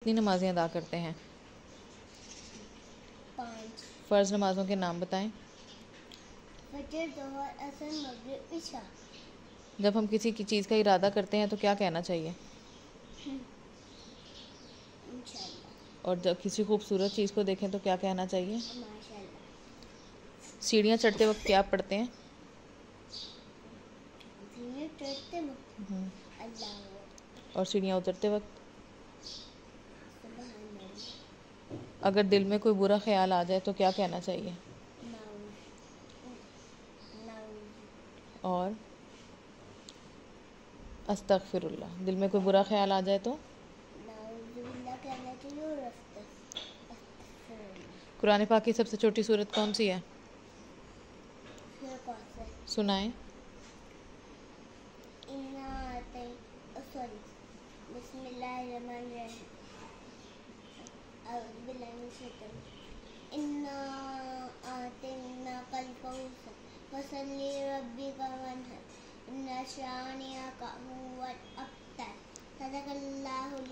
कितनी नमाज़ें अदा करते हैं? 5। फ़र्ज़ नमाज़ों के नाम बताएं। फजर, ज़ोहर, असर, मगरिब, इशा। जब हम किसी की चीज़ का इरादा करते हैं तो क्या कहना चाहिए? इंशाअल्लाह। और जब किसी खूबसूरत चीज़ को देखें तो क्या कहना चाहिए? माशाअल्लाह। सीढ़ियाँ चढ़ते वक्त क्या पढ़ते हैं? सीढ़ियाँ चढ़ते वक्त अल्लाह। और सीढ़ियाँ उतरते वक्त? सुभान अल्लाह। अगर दिल में कोई बुरा ख्याल आ जाए तो क्या कहना चाहिए? और अस्तगफिरुल्लाह। दिल में कोई बुरा ख्याल आ जाए तो नाउज़ुबिल्लाह कहना चाहिए और अस्तगफिरुल्लाह। कुरान पाक की सबसे छोटी सूरत कौन सी है? सुनाएं। इन्ना आतैनाकल कौसर फसल्लि लिरब्बिका वन्हर इन्ना शानिअका हुवल अब्तर। सदक़ल्लाहुल